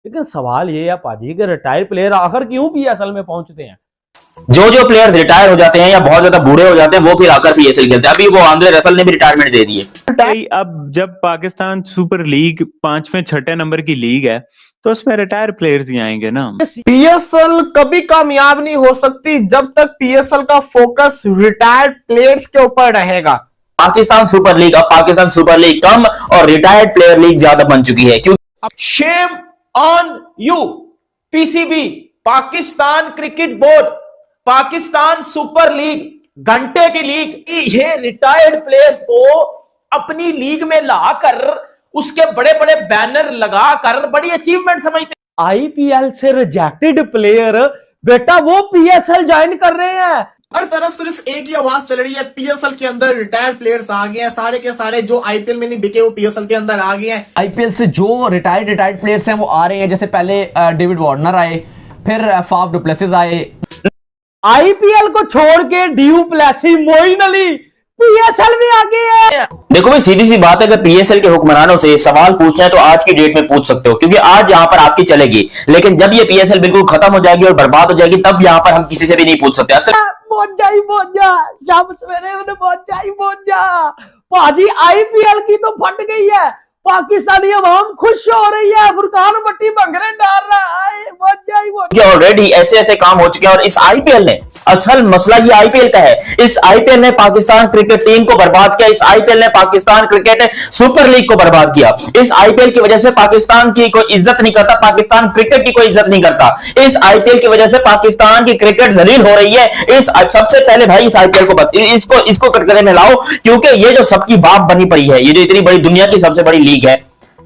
लेकिन सवाल ये है पाजी कि रिटायर्ड प्लेयर आखिर क्यों पीएसएल में पहुंचते हैं। जो प्लेयर्स रिटायर हो जाते हैं या बहुत ज्यादा बूढ़े हो जाते हैं वो फिर आकर पीएसएल खेलते हैं। अभी वो आंद्रे रसल ने भी रिटायरमेंट दे दी है। अब जब पाकिस्तान सुपर लीग 5वें 6ठे नंबर की लीग है तो उसमें रिटायर प्लेयर्स ही आएंगे ना। पीएसएल कभी कामयाब नहीं हो सकती जब तक पीएसएल का फोकस रिटायर्ड प्लेयर्स के ऊपर रहेगा। पाकिस्तान सुपर लीग, अब पाकिस्तान सुपर लीग कम और रिटायर्ड प्लेयर लीग ज्यादा बन चुकी है। क्योंकि shame on you PCB, Pakistan cricket board, Pakistan super league, घंटे की लीग, ये रिटायर्ड प्लेयर्स को अपनी लीग में लाकर उसके बड़े बड़े बैनर लगाकर बड़ी अचीवमेंट समझते। आईपीएल से रिजेक्टेड प्लेयर बेटा वो पीएसएल ज्वाइन कर रहे हैं। हर तरफ सिर्फ एक ही आवाज चल रही है, पीएसएल के अंदर रिटायर्ड प्लेयर्स आ गए हैं। सारे के सारे जो आईपीएल में नहीं बिके वो पीएसएल के अंदर आ गए हैं। आईपीएल से जो रिटायर्ड प्लेयर्स हैं वो आ रहे हैं। जैसे पहले डेविड वार्नर आए, फिर फाफ डु प्लेसिस आए। आईपीएल को छोड़ के du Plessis, Moeen Ali PSL में आ गए हैं। देखो भाई सीधी सी बात है, अगर पीएसएल के हुक्मरानों से सवाल पूछना है तो आज की डेट में पूछ सकते हो, क्योंकि आज यहां पर आपकी चलेगी, लेकिन जब ये पीएसएल बिल्कुल खत्म हो जाएगी और बर्बाद हो जाएगी तब यहां पर हम किसी से भी नहीं पूछ सकते। पहुंच जा शाम सवेरे उन्हें पहुंच जा पाजी। आईपीएल की तो फट गई है, पाकिस्तानी अवाम खुश हो रही है, फुरकान भट्टी भंगरे डाल रहा है। ऑलरेडी ऐसे ऐसे काम हो चुके हैं और इस आईपीएल ने, असल मसला ये आईपीएल का है, इस आईपीएल ने पाकिस्तान क्रिकेट टीम को बर्बाद किया। इस आईपीएल ने पाकिस्तान क्रिकेट सुपर लीग को बर्बाद किया। इस आईपीएल की वजह से पाकिस्तान की कोई इज्जत नहीं करता, पाकिस्तान क्रिकेट की कोई इज्जत नहीं करता। इस आईपीएल की वजह से पाकिस्तान की क्रिकेट जलील हो रही है। इस सबसे पहले भाई इस आईपीएल को इसको कटघरे में लाओ, क्योंकि ये जो सबकी बाप बनी पड़ी है, ये जो इतनी बड़ी दुनिया की सबसे बड़ी लीग है,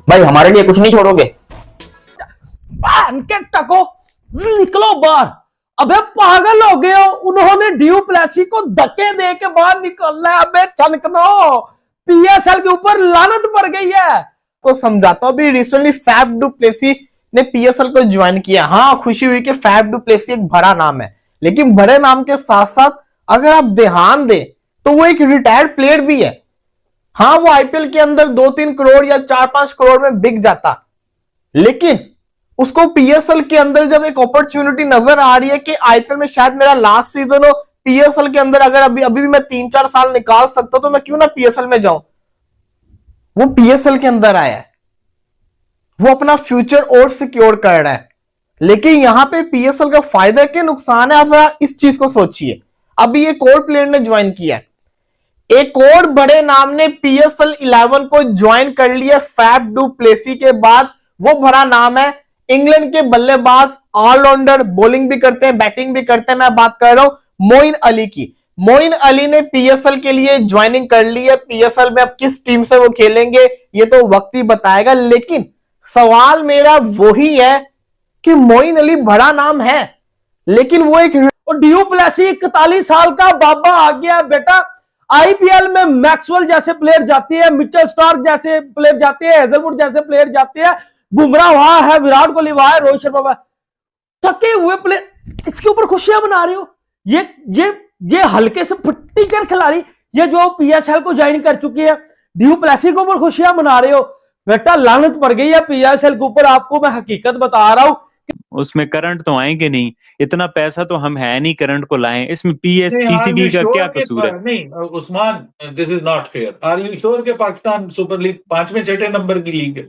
भाई हमारे लिए कुछ नहीं छोड़ोगे? टको निकलो बाहर। अबे पागल हो गए हो, उन्होंने ड्यू प्लेसी को धक्के दे के बाहर निकलना है। अबे छनकनो, पीएसएल के ऊपर लानत पड़ गई है। को समझाता हूं, अभी रिसेंटली फैफ डु प्लेसी ने पीएसएल को ज्वाइन किया। हाँ, खुशी हुई कि फैफ डु प्लेसी एक बड़ा नाम है, लेकिन बड़े नाम के साथ साथ अगर आप ध्यान दें तो वो एक रिटायर्ड प्लेयर भी है। हाँ, वो आईपीएल के अंदर 2-3 करोड़ या 4-5 करोड़ में बिक जाता, लेकिन उसको पीएसएल के अंदर जब एक अपॉर्चुनिटी नजर आ रही है कि आईपीएल में शायद मेरा लास्ट सीजन हो, पीएसएल के अंदर अगर अभी भी मैं 3-4 साल निकाल सकता हूं तो मैं क्यों ना पीएसएल में जाऊं। वो पीएसएल के अंदर आया है, वो अपना फ्यूचर और सिक्योर कर रहा है। लेकिन यहां पे पीएसएल का फायदा के नुकसान है, जरा इस चीज को सोचिए। अभी एक और प्लेयर ने ज्वाइन किया है, एक और बड़े नाम ने पीएसएल 11 को ज्वाइन कर लिया फैफ डु प्लेसी के बाद। वो बड़ा नाम है इंग्लैंड के बल्लेबाज, ऑलराउंडर, बॉलिंग भी करते हैं, बैटिंग भी करते हैं। मैं बात कर रहा हूं मोइन अली की। मोइन अली ने पीएसएल के लिए ज्वाइनिंग कर ली है। पीएसएल में अब किस टीम से वो खेलेंगे ये तो वक्त ही बताएगा, लेकिन सवाल मेरा वही है कि मोइन अली बड़ा नाम है, लेकिन वो एक ड्यू प्लेसी 41 साल का बाबा आ गया बेटा। आईपीएल में मैक्सवेल जैसे प्लेयर जाते हैं, मिचेल स्टार्क जैसे प्लेयर जाते हैं, हेजलवुड जैसे प्लेयर जाते हैं, बुमराह वहां है, विराट कोहली वहां है, रोहित शर्मा, थके हुए प्लेयर, इसके ऊपर खुशियां मना रहे हो। ये हल्के से टीचर खिलाड़ी, ये जो पीएसएल को ज्वाइन कर चुकी है, ड्यू प्लेसी के ऊपर खुशियां मना रहे हो। बेटा लानत पड़ गई है पीएसएल के ऊपर, आपको मैं हकीकत बता रहा हूं। उसमें करंट तो आएंगे नहीं, इतना पैसा तो हम है नहीं करंट को लाएं। इसमें पीसीबी का क्या कसूर है? नहीं Usman, this is not fair. Are you sure के पाकिस्तान सुपर लीग 5वें 6ठे नंबर की लीग है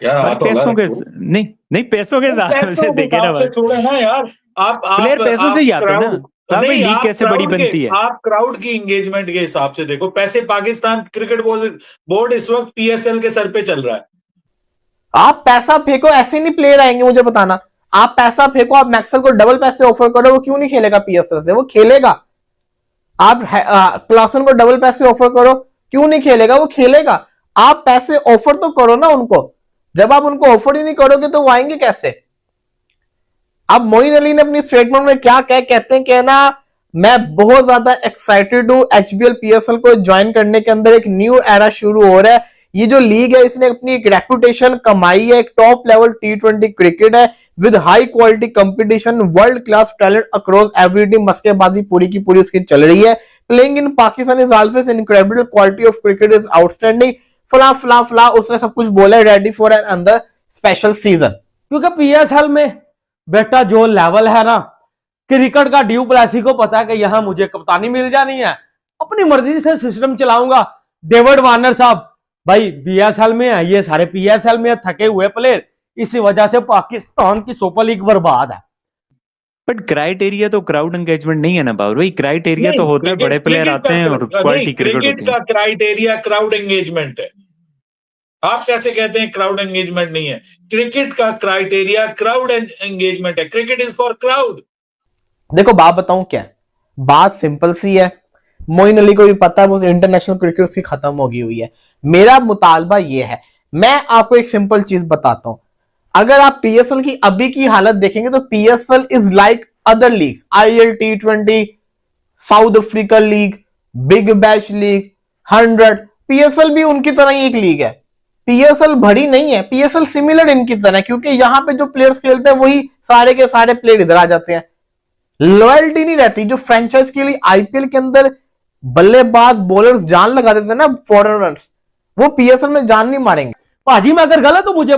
यार? पैसों के नहीं पैसों के हिसाब से देखे ना, छोड़े ना यार। आप प्लेयर पैसों से ही आते हैं ना। लीग कैसे बड़ी बनती है? आप क्राउड की एंगेजमेंट के हिसाब से देखो। पैसे पाकिस्तान क्रिकेट बोर्ड इस वक्त पीएसएल के सर पे चल रहा है। आप पैसा फेंको, ऐसे नहीं प्लेयर आएंगे, मुझे बताना। आप पैसा फेंको, आप मैक्सवेल को डबल पैसे ऑफर करो, वो क्यों नहीं खेलेगा पीएसएल से? वो खेलेगा। आप क्लासन को डबल पैसे ऑफर करो, क्यों नहीं खेलेगा? वो खेलेगा। आप पैसे ऑफर तो करो ना उनको। जब आप उनको ऑफर ही नहीं करोगे तो वो आएंगे कैसे? अब मोइन अली ने अपनी स्टेटमेंट में क्या कहते हैं, कहना मैं बहुत ज्यादा एक्साइटेड हूं, एचबीएल पीएसएल को ज्वाइन करने के अंदर एक न्यू एरा शुरू हो रहा है। ये जो लीग है इसने अपनी एक रेपुटेशन कमाई है, एक टॉप लेवल टी20 क्रिकेट है with high quality competition, world class talent across every team. मस्केबाजी पूरी की पूरी उसकी चल रही है। Playing in Pakistan is always incredible, quality of cricket is outstanding, फला फला फला, उसने सब कुछ बोला है। Ready for another special season. क्योंकि पीएसएल में बेटा जो लेवल है ना, क्रिकेट का ड्यू प्लेसी को पता है कि यहां मुझे कप्तानी मिल जानी है, अपनी मर्जी से सिस्टम चलाऊंगा। डेविड वार्नर साहब भाई बीएसएल में है, ये सारे पीएसएल में थके हुए प्लेयर, इसी वजह से पाकिस्तान की सुपर लीग बर्बाद है। बट क्राइटेरिया तो क्राउड एंगेजमेंट नहीं है ना बाबर भाई, क्राइटेरिया तो होता है बड़े प्लेयर आते हैं और क्वालिटी क्रिकेट होती है। क्रिकेट का क्राइटेरिया क्राउड एंगेजमेंट है। आप कैसे कहते हैं क्राउड एंगेजमेंट नहीं है? क्रिकेट का क्राइटेरिया क्राउड एंगेजमेंट है। Cricket is for crowd. देखो बात बताऊं क्या है, बात सिंपल सी है। मोइन अली को भी पता है वो इंटरनेशनल क्रिकेट उसकी खत्म हो गई हुई है। मेरा मुतालबा ये है, मैं आपको एक सिंपल चीज बताता हूं। अगर आप पीएसएल की अभी की हालत देखेंगे तो PSL is like other leagues, IL T20, south Africa league, big bash league, 100, PSL भी उनकी तरह ही एक लीग है। पीएसएल बड़ी नहीं है, पीएसएल सिमिलर इनकी तरह, क्योंकि यहां पे जो प्लेयर्स खेलते हैं वही सारे के सारे प्लेयर इधर आ जाते हैं। लॉयल्टी नहीं रहती। जो फ्रेंचाइज के लिए आईपीएल के अंदर बल्लेबाज बॉलर्स जान लगा देते हैं ना, फॉरेनर्स, वो पीएसएल में जान नहीं मारेंगे। भाजी मैं अगर गलत हूं मुझे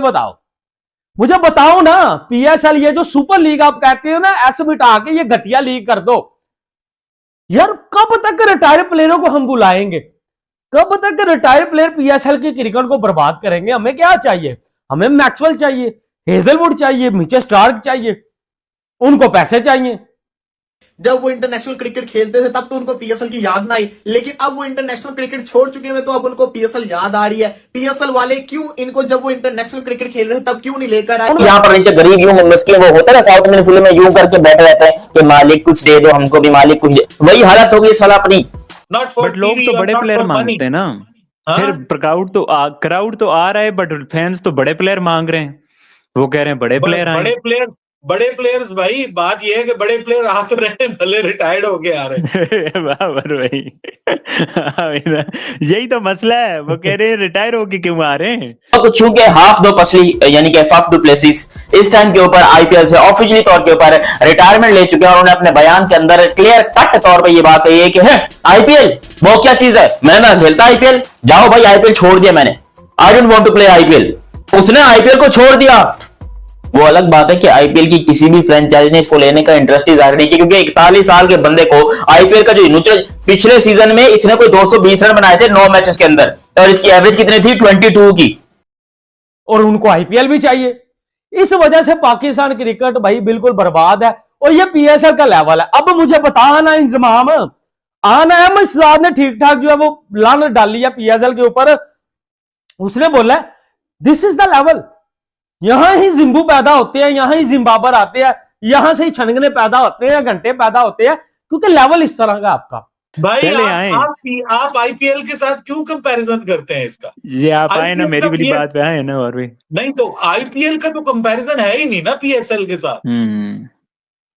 बताओ ना। पीएसएल ये जो सुपर लीग आप कहते हो ना, ऐसे मिटा के ये घटिया लीग कर दो यार। कब तक रिटायर्ड प्लेयरों को हम बुलाएंगे? कब तक रिटायर्ड प्लेयर पीएसएल की क्रिकेट को बर्बाद करेंगे? हमें क्या चाहिए? हमें मैक्सवेल चाहिए, हेजलवुड चाहिए, मिचेल स्टार्क चाहिए, उनको पैसे चाहिए। जब वो इंटरनेशनल क्रिकेट खेलते थे तब तो उनको पीएसएल की याद ना आई, लेकिन अब वो इंटरनेशनल क्रिकेट छोड़ चुके हैं तो अब उनको पीएसएल याद आ रही है। पीएसएल वाले क्यों इनको, जब वो इंटरनेशनल क्रिकेट खेल रहे थे तब क्यों नहीं लेकर आए? यहाँ पर नीचे गरीब यूं मुस्किन वो होता है ना, साउथ इंडियन फिल्म में यूं करके बैठे रहते हैं कि मालिक कुछ दे दो हमको भी, मालिक कुछ दे। वही हालत होगी इस साल अपनी। बट लोग तो बड़े प्लेयर मांगते हैं ना। फिर क्राउड तो आ रहा है बट फैंस तो बड़े प्लेयर मांग रहे हैं। वो कह रहे हैं बड़े प्लेयर आए। बड़े प्लेयर्स भाई, बात यह है कि बड़े प्लेयर आ तो रहे हैं, भले रिटायर्ड हो गए आ रहे। बाबर भाई यही तो मसला है, वो कह रहे हैं रिटायर होके क्यों आ रहे हैं। तो चूंकि हाफ दो पसली यानी कि फाफ डू प्लेसिस इस टाइम के ऊपर आईपीएल से ऑफिशियली तौर के ऊपर रिटायरमेंट ले चुके हैं और उन्होंने अपने बयान के अंदर क्लियर कट तौर पे ये बात कही है कि है आईपीएल वो क्या चीज है, मैं ना खेलता आईपीएल, जाओ भाई आईपीएल छोड़ दिया मैंने, I don't want to play IPL. उसने आईपीएल को छोड़ दिया। वो अलग बात है कि आईपीएल की किसी भी फ्रेंचाइज ने इसको लेने का इंटरेस्ट ही जाहिर नहीं किया, क्योंकि 41 साल के बंदे को आईपीएल का जो पिछले सीजन में इसने कोई 220 रन बनाए थे 9 मैचेस के अंदर, और इसकी एवरेज कितनी थी 22 की, और उनको आईपीएल भी चाहिए। इस वजह से पाकिस्तान क्रिकेट भाई बिल्कुल बर्बाद है, और ये पीएसएल का लेवल है। अब मुझे बताना इंजमाम आना है, मुश्ताक ने ठीक ठाक जो है वो लानत डाली है पीएसएल के ऊपर। उसने बोला दिस इज द लेवल, यहां ही जिम्बू पैदा होते हैं, यहां ही जिम्बाबर आते हैं, यहां से ही छनगने पैदा होते हैं, घंटे पैदा होते हैं, क्योंकि लेवल इस तरह का आपका। भाई आप आईपीएल के साथ क्यों कंपैरिजन करते हैं इसका? ये आप आए ना, मेरी वाली बात पे आए ना। और भी नहीं तो आईपीएल का तो कंपैरिजन है ही नहीं ना पीएसएल के साथ।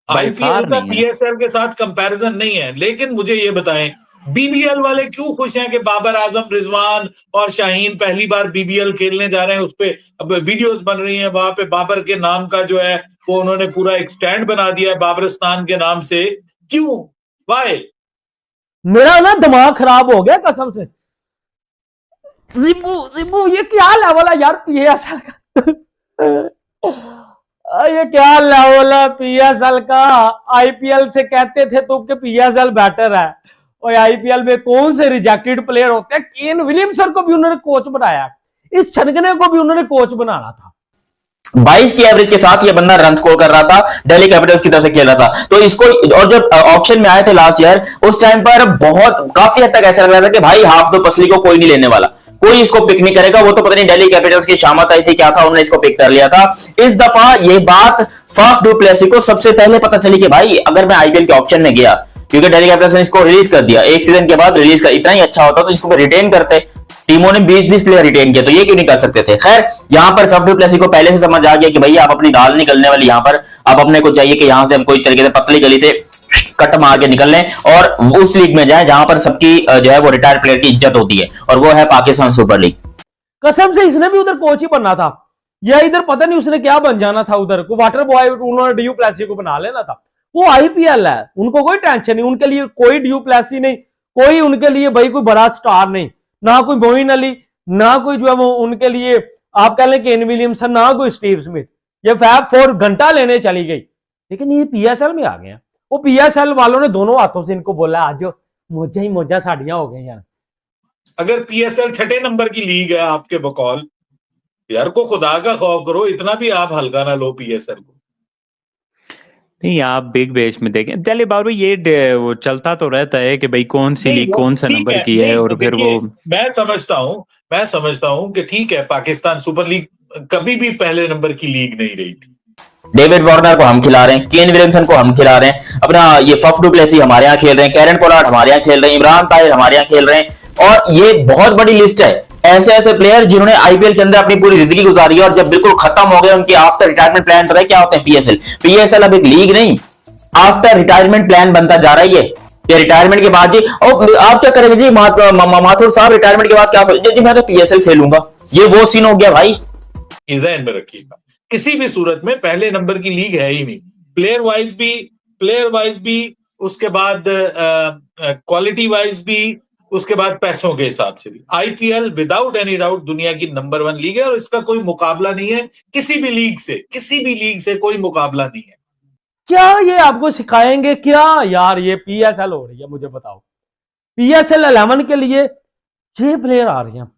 आईपीएल का पीएसएल के साथ कंपैरिजन नहीं है। लेकिन मुझे ये बताएं, बीबीएल वाले क्यों खुश हैं कि बाबर आजम, रिजवान और शाहीन पहली बार बीबीएल खेलने जा रहे हैं? उस पे अब वीडियोस बन रही हैं, वहां पे बाबर के नाम का जो है वो उन्होंने पूरा एक स्टैंड बना दिया है बाबरिस्तान के नाम से। क्यों? वाई? मेरा ना दिमाग खराब हो गया कसम से। जिम्बू ये क्या लेवल है यार पीएसएल का? ये क्या लेवल है पीएसएल का? आईपीएल से कहते थे तो कि पीएसएल बेटर है, और आईपीएल में कौन से रिजेक्टेड प्लेयर होते हैं? केन विलियमसन को भी उन्होंने कोच बनाया, इस छनगने को भी उन्होंने कोच बनाना था। 22 की एवरेज के साथ ये बंदा रन स्कोर कर रहा था, दिल्ली कैपिटल्स की तरफ से खेल रहा था। तो इसको, और जब ऑक्शन में आए थे लास्ट ईयर, उस टाइम पर काफी हद तक ऐसा लग रहा था कि भाई हाफ दो पसली को कोई नहीं लेने वाला, कोई इसको पिक नहीं करेगा। वो तो पता नहीं दिल्ली कैपिटल्स की शामत आई थी क्या था, उन्होंने इसको पिक कर लिया था। इस दफा ये बात फाफ डू प्लेसी को सबसे पहले पता चली कि भाई अगर मैं आईपीएल के ऑक्शन में गया, क्योंकि दिल्ली कैपिटल्स ने इसको रिलीज कर दिया, एक सीजन के बाद रिलीज कर, इतना ही अच्छा होता तो इसको रिटेन करते। टीमों ने 20-20 प्लेयर रिटेन किया, तो ये क्यों नहीं कर सकते थे? खैर, यहां पर फाफ डू प्लेसी को पहले से समझ आ गया कि भैया आप अपनी दाल निकलने वाली, यहां पर अब अपने को चाहिए कि यहां से हम कोई तरीके से पतली गली से कट मार के निकल लें और उस लीग में जाए जहां पर सबकी जो है वो रिटायर्ड प्लेयर की इज्जत होती है, और वो है पाकिस्तान सुपर लीग। कसम से इसने भी उधर कोच ही बनना था, या इधर पता नहीं उसने क्या बन जाना था, उधर को वाटर बॉय उन्होंने ड्यू प्लेसी को बना लेना था। वो आईपीएल है, उनको कोई टेंशन नहीं, उनके लिए कोई ड्यू प्लेसी नहीं, कोई उनके लिए भाई कोई बड़ा स्टार नहीं, ना कोई मोइन अली, ना कोई जो है वो उनके लिए आप कह लें केन विलियमसन, ना कोई स्टीव स्मिथ। ये फैब फोर घंटा लेने चली गई, लेकिन ये पीएसएल में आ गए। वो पीएसएल वालों ने दोनों हाथों से इनको बोला आज मोजा ही मोजा साड़ियां हो गई यार। अगर पीएसएल 6 नंबर की लीग है आपके बकौल, यार को खुदा का खौफ करो, इतना भी आप हल्का ना लो पीएसएल को। नहीं, आप बिग बेस में देखें चले बाबू, ये वो चलता तो रहता है कि भाई कौन सी लीग कौन सा नंबर की है, और फिर वो मैं समझता हूं कि ठीक है, पाकिस्तान सुपर लीग कभी भी पहले नंबर की लीग नहीं रही थी। डेविड वार्नर को हम खिला रहे हैं, केन विलियमसन को हम खिला रहे हैं, अपना ये फफ डु प्लेसी हमारे यहाँ खेल रहे हैं, कैरन पोलार्ड हमारे यहाँ खेल रहे हैं, इमरान ताहिर हमारे यहाँ खेल रहे हैं, और ये बहुत बड़ी लिस्ट है ऐसे ऐसे प्लेयर जिन्होंने आईपीएल के अंदर अपनी पूरी जिंदगी गुजारी है, और जब बिल्कुल खत्म हो गए उनके आफ्टर रिटायरमेंट प्लान पता है क्या होते हैं? पीएसएल अब एक लीग नहीं, आफ्टर रिटायरमेंट प्लान बनता जा रहा है ये रिटायरमेंट के बाद जी। और आप क्या करेंगे जी माथुर साहब, रिटायरमेंट के बाद क्या सोचेंगे जी? मैं तो पीएसएल खेलूंगा। ये वो सीन हो गया भाई, ध्यान में रखिएगा, किसी भी सूरत में पहले नंबर की लीग है ही नहीं, प्लेयर वाइज भी, उसके बाद क्वालिटी वाइज भी, उसके बाद पैसों के हिसाब से भी। आईपीएल विदाउट एनी डाउट दुनिया की नंबर 1 लीग है, और इसका कोई मुकाबला नहीं है किसी भी लीग से कोई मुकाबला नहीं है। क्या ये आपको सिखाएंगे क्या यार? ये पीएसएल हो रही है, मुझे बताओ, पीएसएल 11 के लिए 6 प्लेयर आ रहे हैं।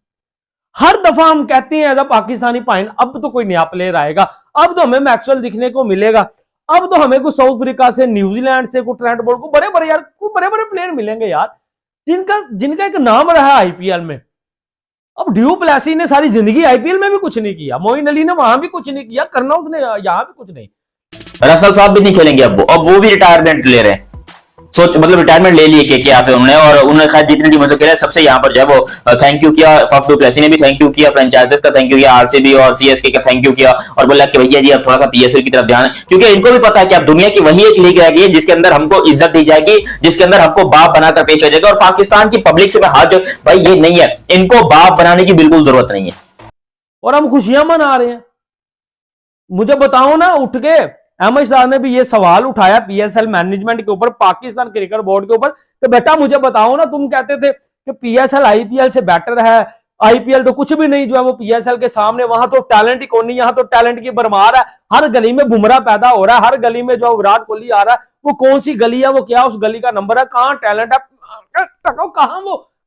हर दफा हम कहते हैं एज अ पाकिस्तानी पाइन अब तो कोई नया प्लेयर आएगा, अब तो हमें मैक्सवेल दिखने को मिलेगा, अब तो हमें को साउथ अफ्रीका से, न्यूजीलैंड से, को ट्रेंट बोल्ट को बड़े बड़े प्लेयर मिलेंगे यार, जिनका एक नाम रहा है आईपीएल में। अब ड्यू प्लेसी ने सारी जिंदगी आईपीएल में भी कुछ नहीं किया, मोइन अली ने वहां भी कुछ नहीं किया, करनौत ने यहां भी कुछ नहीं। रसल साहब भी नहीं खेलेंगे अब वो भी रिटायरमेंट ले रहे हैं, सोच मतलब रिटायरमेंट ले लिए के से उन्होंने, और उन्होंने खैर जितनी टीमों से खेला सबसे यहाँ पर जो है वो थैंक यू किया। फफ डु प्लेसी ने भी थैंक यू किया, फ्रेंचाइजेस का थैंक यू किया, आरसीबी और सीएसके का थैंक यू किया, और बोला कि भैया जी अब थोड़ा सा पीएसएल की तरफ ध्यान, क्योंकि इनको भी पता है कि अब दुनिया की वही एक लीग रह गई है जिसके अंदर हमको इज्जत दी जाएगी, जिसके अंदर हमको बाप बनाकर पेश हो जाएगा। और पाकिस्तान की पब्लिक से मैं हाथ जोड़, भाई ये नहीं है, इनको बाप बनाने की बिल्कुल जरूरत नहीं है, और हम खुशियां मना रहे हैं। मुझे बताओ ना, उठ के अहमद शाह ने भी ये सवाल उठाया पीएसएल मैनेजमेंट के ऊपर, पाकिस्तान क्रिकेट बोर्ड के ऊपर, कि बेटा मुझे बताओ ना, तुम कहते थे कि पीएसएल आईपीएल से बेटर है, आईपीएल तो कुछ भी नहीं जो है वो पीएसएल के सामने, वहां तो टैलेंट ही कौन नहीं, यहां तो टैलेंट की भरमार है, हर गली में बुमराह पैदा हो रहा है, हर गली में जो विराट कोहली आ रहा है, वो कौन सी गली है, वो क्या उस गली का नंबर है, कहां टैलेंट है,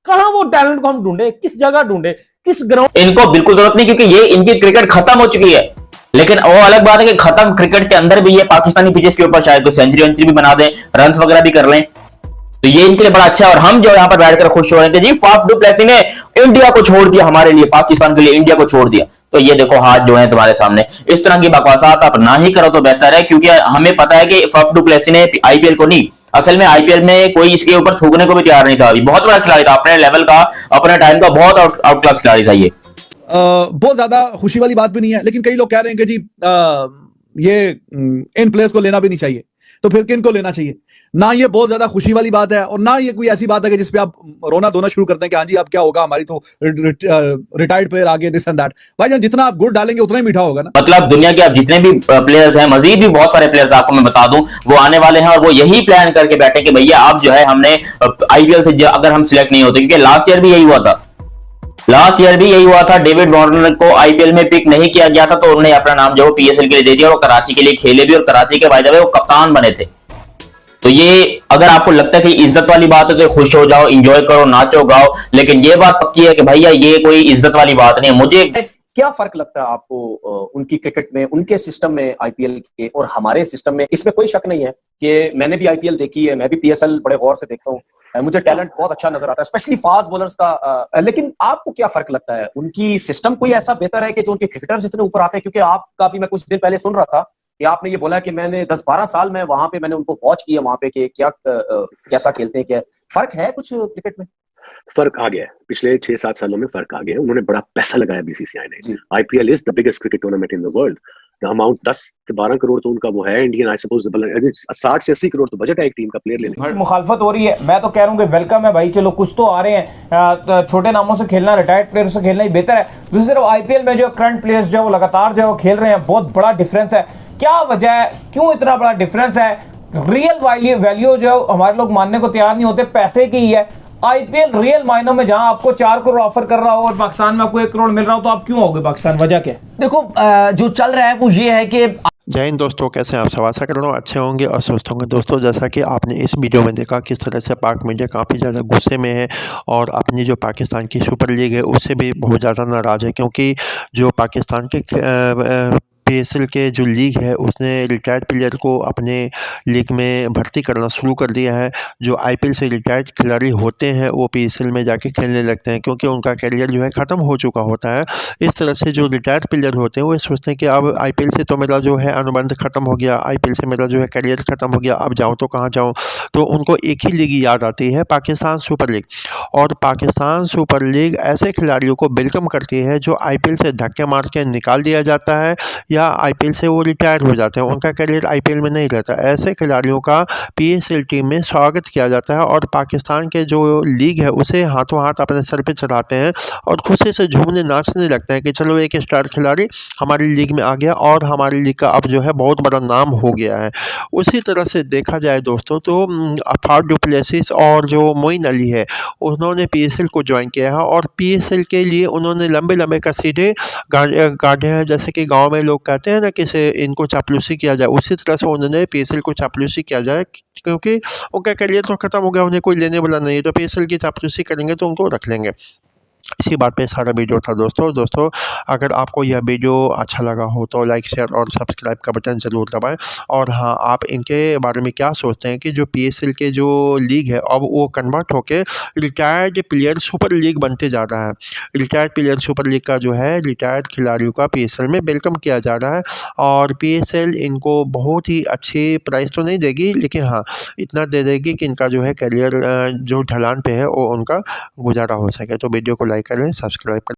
कहां वो टैलेंट को हम ढूंढे, किस जगह ढूंढे, किस ग्राउंड? इनको बिल्कुल जरूरत नहीं, क्योंकि ये इनकी क्रिकेट खत्म हो चुकी है। लेकिन वो अलग बात है कि खत्म क्रिकेट के अंदर भी ये पाकिस्तानी पिचेस के ऊपर शायद सेंचुरी भी बना दें, रन वगैरह भी कर लें, तो ये इनके लिए बड़ा अच्छा है। और हम जो यहाँ पर बैठकर खुश हो रहे हैं कि जी फफ डु प्लेसी ने इंडिया को छोड़ दिया, हमारे लिए, पाकिस्तान के लिए इंडिया को छोड़ दिया। तो ये देखो हाथ जो है तुम्हारे सामने, इस तरह की बकवासात आप ना ही करो तो बेहतर है, क्योंकि हमें पता है कि फफ डु प्लेसी ने आईपीएल को नहीं, असल में आईपीएल में कोई इसके ऊपर थूकने को भी तैयार नहीं था। अभी बहुत बड़ा खिलाड़ी था, अपने लेवल का, अपने टाइम का बहुत आउट क्लास खिलाड़ी था ये। बहुत ज्यादा खुशी वाली बात भी नहीं है, लेकिन कई लोग कह रहे हैं कि जी ये इन प्लेयर्स को लेना भी नहीं चाहिए, तो फिर किन को लेना चाहिए? ना ये बहुत ज्यादा खुशी वाली बात है, और ना ये कोई ऐसी बात है कि जिसपे आप रोना धोना शुरू करते हैं कि हाँ जी अब क्या होगा, हमारी तो रिटायर्ड प्लेयर आ गए, दिस एंड दैट। भाई जितना आप गुड़ डालेंगे उतना ही मीठा होगा ना। मतलब दुनिया के अब जितने भी प्लेयर्स हैं, मजीद भी बहुत सारे प्लेयर्स आपको मैं बता दूं वो आने वाले हैं, और वो यही प्लान करके बैठे कि भैया अब जो है हमने आईपीएल से अगर हम सिलेक्ट नहीं होते, क्योंकि लास्ट ईयर भी यही हुआ था, डेविड वार्नर को आईपीएल में पिक नहीं किया गया था, तो उन्होंने अपना नाम जो पीएसएल के लिए दे दिया, और कराची के लिए खेले भी, और कराची के भाई वो कप्तान बने थे। तो ये अगर आपको लगता है कि इज्जत वाली बात है तो खुश हो जाओ, एंजॉय करो, नाचो गाओ, लेकिन ये बात पक्की है कि भैया ये कोई इज्जत वाली बात नहीं है। मुझे क्या फर्क लगता है आपको उनकी क्रिकेट में, उनके सिस्टम में आईपीएल के और हमारे सिस्टम में? इसमें कोई शक नहीं है कि मैंने भी आईपीएल देखी है, मैं भी पीएसएल बड़े गौर से देखता हूँ, मुझे टैलेंट बहुत अच्छा नजर आता है, स्पेशली फास्ट बॉलर्स का। लेकिन आपको क्या फर्क लगता है? उनकी सिस्टम कोई ऐसा बेहतर है कि जो उनके क्रिकेटर्स इतने ऊपर आते हैं? क्योंकि आपका भी मैं कुछ दिन पहले सुन रहा था कि आपने ये बोला कि मैंने 10-12 साल में वहां पे मैंने उनको वॉच किया, वहां पे कि क्या कैसा खेलते हैं, क्या फर्क है कुछ क्रिकेट में? फर्क आ गया है, पिछले 6-7 सालों में फर्क आ गया है। उन्होंने बड़ा पैसा लगाया बीसीसीआई ने। IPL is the biggest cricket tournament in the world. Amount 10 से 12 करोड़ तो उनका वो है इंडियन, आई सपोज 60 से 80 करोड़ तो बजट है एक टीम का प्लेयर लेने। मुखालफत हो रही है, मैं तो कह रहा हूँ कि वेलकम है भाई, चलो कुछ तो आ रहे हैं, छोटे नामों से खेलना, रिटायर्ड प्लेयर से खेलना ही बेहतर है। दूसरी तरफ आईपीएल में जो करंट प्लेयर्स जो वो लगातार जो वो खेल रहे हैं, बहुत बड़ा डिफरेंस है। क्या वजह है, क्यों इतना बड़ा डिफरेंस है? रियल वैल्यू जो हमारे लोग मानने को तैयार नहीं होते, पैसे की है। आईपीएल रियल मायनों में जहां आपको 4 करोड़ ऑफर कर रहा हो और पाकिस्तान में आपको 1 करोड़ मिल रहा हो, तो आप क्यों आओगे पाकिस्तान? वजह क्या है? देखो जो चल रहा है वो ये है कि जय हिंद दोस्तों, कैसे हैं आप सब? आशा कर रहा हूँ अच्छे होंगे और स्वस्थ होंगे। दोस्तों, जैसा कि आपने इस वीडियो में देखा किस तरह से पाक मीडिया काफ़ी ज़्यादा गुस्से में है और अपनी जो पाकिस्तान की सुपर लीग है उससे भी बहुत ज़्यादा नाराज़ है, क्योंकि जो पाकिस्तान के पीएसएल के जो लीग है उसने रिटायर्ड प्लेयर को अपने लीग में भर्ती करना शुरू कर दिया है। जो आईपीएल से रिटायर्ड खिलाड़ी होते हैं वो पीएसएल में जाके खेलने लगते हैं, क्योंकि उनका कैरियर जो है ख़त्म हो चुका होता है। इस तरह से जो रिटायर्ड प्लेयर होते हैं वो सोचते हैं कि अब आईपीएल से तो मेरा जो है अनुबंध ख़त्म हो गया, आईपीएल से मेरा जो है कैरियर ख़त्म हो गया, अब जाऊँ तो कहाँ जाऊँ। तो उनको एक ही लीग याद आती है, पाकिस्तान सुपर लीग। और पाकिस्तान सुपर लीग ऐसे खिलाड़ियों को वेलकम करती है जो आईपीएल से धक्के मार के निकाल दिया जाता है या आईपीएल से वो रिटायर हो जाते हैं, उनका करियर आईपीएल में नहीं रहता। ऐसे खिलाड़ियों का पीएसएल टीम में स्वागत किया जाता है और पाकिस्तान के जो लीग है उसे हाथों हाथ अपने सर पे चढ़ाते हैं और खुशी से झूमने नाचने लगते हैं कि चलो एक स्टार खिलाड़ी हमारी लीग में आ गया और हमारी लीग का अब जो है बहुत बड़ा नाम हो गया है। उसी तरह से देखा जाए दोस्तों तो फाफ डू प्लेसिस और जो मोइन अली है उन्होंने पीएसएल को ज्वाइन किया है और पीएसएल के लिए उन्होंने लंबे लंबे कसीदे गाढ़े हैं। जैसे कि गांव में लोग कहते हैं ना कि इनको चापलूसी किया जाए, उसी तरह से उन्होंने पीएसएल को चापलूसी किया जाए, क्योंकि उनका करियर तो खत्म हो गया, उन्हें कोई लेने वाला नहीं है। तो पीएसएल की चापलूसी करेंगे तो उनको रख लेंगे। इसी बात पे सारा वीडियो था दोस्तों अगर आपको यह वीडियो अच्छा लगा हो तो लाइक शेयर और सब्सक्राइब का बटन ज़रूर दबाएं। और हाँ, आप इनके बारे में क्या सोचते हैं कि जो पीएसएल के जो लीग है अब वो कन्वर्ट होके रिटायर्ड प्लेयर सुपर लीग बनते जा रहा है। रिटायर्ड प्लेयर सुपर लीग का जो है रिटायर्ड खिलाड़ियों का पीएसएल में वेलकम किया जा रहा है और पीएसएल इनको बहुत ही अच्छी प्राइस तो नहीं देगी, लेकिन हाँ इतना दे देगी कि इनका जो है करियर जो ढलान पे है वो उनका गुजारा हो सके। तो वीडियो को लाइक करें, सब्सक्राइब करें।